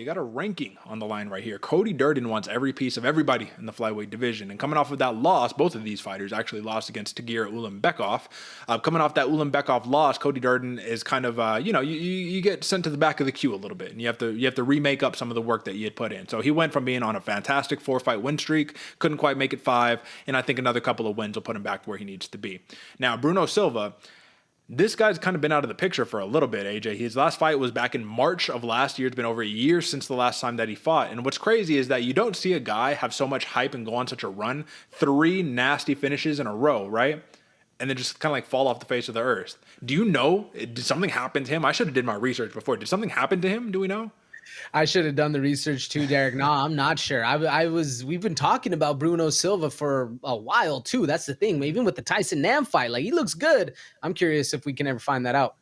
You got a ranking on the line right here. Cody Durden wants every piece of everybody in the flyweight division. And coming off of that loss, both of these fighters actually lost against Tagir Ulanbekov. Coming off that Ulanbekov loss, Cody Durden is kind of, you get sent to the back of the queue a little bit, and you have to remake up some of the work that you had put in. So he went from being on a fantastic 4-fight win streak, couldn't quite make it 5, and I think another couple of wins will put him back where he needs to be. Now, Bruno Silva. This guy's kind of been out of the picture for a little bit, AJ. His last fight was back in March of last year. It's been over a year since the last time that he fought. And what's crazy is that you don't see a guy have so much hype and go on such a run. 3 nasty finishes in a row, right? And then just kind of like fall off the face of the earth. Do you know, did something happen to him? I should have did my research before. Did something happen to him? Do we know? I should have done the research too, Derek. No, I'm not sure. We've been talking about Bruno Silva for a while too. That's the thing. Even with the Tyson Nam fight, like he looks good. I'm curious if we can ever find that out.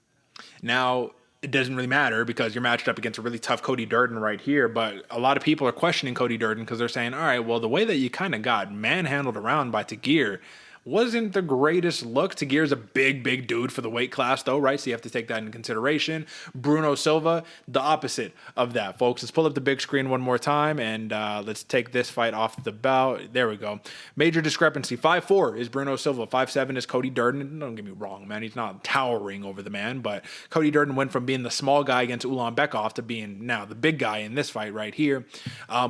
Now, it doesn't really matter because you're matched up against a really tough Cody Durden right here. But a lot of people are questioning Cody Durden because they're saying, all right, well, the way that you kind of got manhandled around by Tagir wasn't the greatest look. Tagir's a big dude for the weight class, though, right? So you have to take that into consideration. Bruno Silva, the opposite of that, folks. Let's pull up the big screen one more time, and let's take this fight off the bout. There we go. Major discrepancy. 5'4" is Bruno Silva. 5'7" is Cody Durden. Don't get me wrong, man. He's not towering over the man, but Cody Durden went from being the small guy against Ulanbekov to being now the big guy in this fight right here.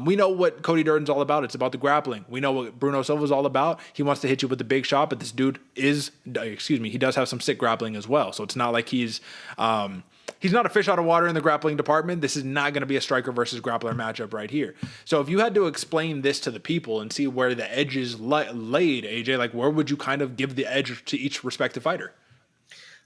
We know what Cody Durden's all about. It's about the grappling. We know what Bruno Silva's all about. He wants to hit you with the big shot, but this dude he does have some sick grappling as well. So it's not like he's not a fish out of water in the grappling department. This is not going to be a striker versus grappler matchup right here. So if you had to explain this to the people and see where the edge is laid, AJ, like where would you kind of give the edge to each respective fighter?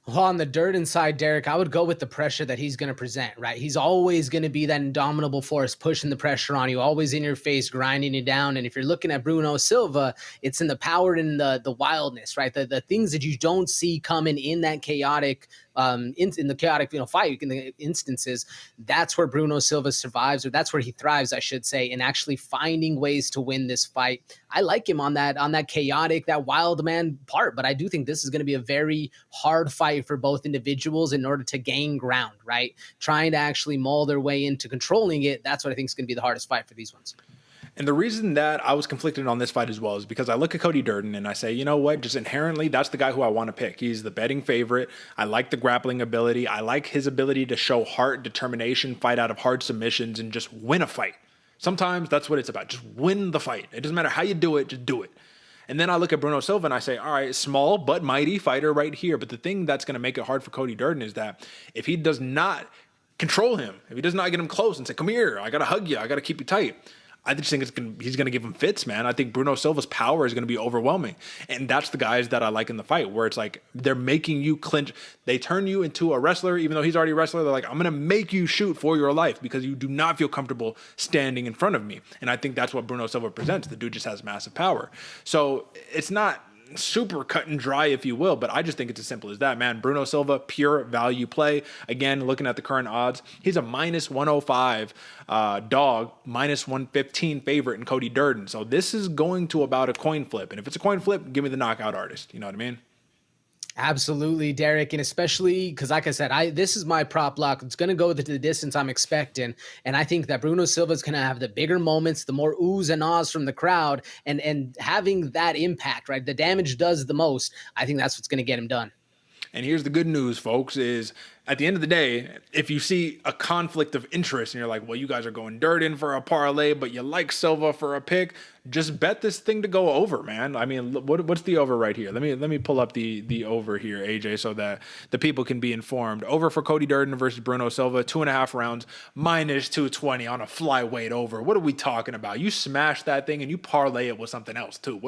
Well, on the Durden side, Derek, I would go with the pressure that he's going to present, right? He's always going to be that indomitable force, pushing the pressure on you, always in your face, grinding you down. And if you're looking at Bruno Silva, it's in the power and the wildness, right? The things that you don't see coming in that chaotic in the chaotic, fight, in the instances, that's where Bruno Silva survives, or that's where he thrives, I should say, in actually finding ways to win this fight. I like him on that chaotic, that wild man part, but I do think this is going to be a very hard fight for both individuals in order to gain ground, right? Trying to actually maul their way into controlling it. That's what I think is going to be the hardest fight for these ones. And the reason that I was conflicted on this fight as well is because I look at Cody Durden and I say, you know what, just inherently, that's the guy who I want to pick. He's the betting favorite. I like the grappling ability. I like his ability to show heart, determination, fight out of hard submissions, and just win a fight. Sometimes that's what it's about. Just win the fight. It doesn't matter how you do it, just do it. And then I look at Bruno Silva and I say, all right, small but mighty fighter right here. But the thing that's going to make it hard for Cody Durden is that if he does not control him, if he does not get him close and say, come here, I got to hug you, I got to keep you tight, I just think he's going to give him fits, man. I think Bruno Silva's power is going to be overwhelming. And that's the guys that I like in the fight, where it's like they're making you clinch. They turn you into a wrestler, even though he's already a wrestler. They're like, I'm going to make you shoot for your life because you do not feel comfortable standing in front of me. And I think that's what Bruno Silva presents. The dude just has massive power. So it's not super cut and dry, if you will, but I just think it's as simple as that, man. Bruno Silva, pure value play. Again, looking at the current odds, he's a -105 dog, -115 favorite in Cody Durden. So this is going to about a coin flip. And if it's a coin flip, give me the knockout artist. You know what I mean? Absolutely, Derek, and especially because, like I said, this is my prop lock. It's going to go the distance I'm expecting, and I think that Bruno Silva is going to have the bigger moments, the more oohs and ahs from the crowd, and having that impact, right? The damage does the most. I think that's what's going to get him done. And here's the good news, folks, is at the end of the day, if you see a conflict of interest and you're like, well, you guys are going Durden for a parlay, but you like Silva for a pick, just bet this thing to go over, man. I mean, what's the over right here? Let me pull up the over here, AJ, so that the people can be informed. Over for Cody Durden versus Bruno Silva, 2.5 rounds, -220 on a flyweight over. What are we talking about? You smash that thing and you parlay it with something else too.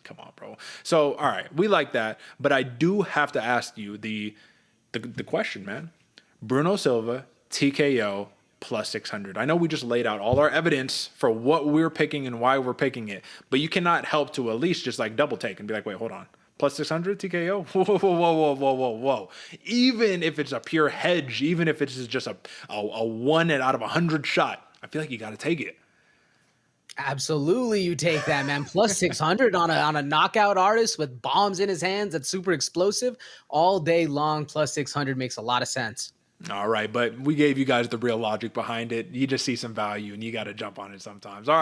Come on, bro. So, all right, we like that, but I do have to ask you the question, man. Bruno Silva, TKO, +600. I know we just laid out all our evidence for what we're picking and why we're picking it, but you cannot help to at least just like double take and be like, wait, hold on. +600 TKO? Whoa. Even if it's a pure hedge, even if it's just a 1 out of 100 shot, I feel like you got to take it. Absolutely, you take that, man. +600 on a knockout artist with bombs in his hands that's super explosive all day long. +600 makes a lot of sense. All right, but we gave you guys the real logic behind it. You just see some value and you got to jump on it sometimes. All right.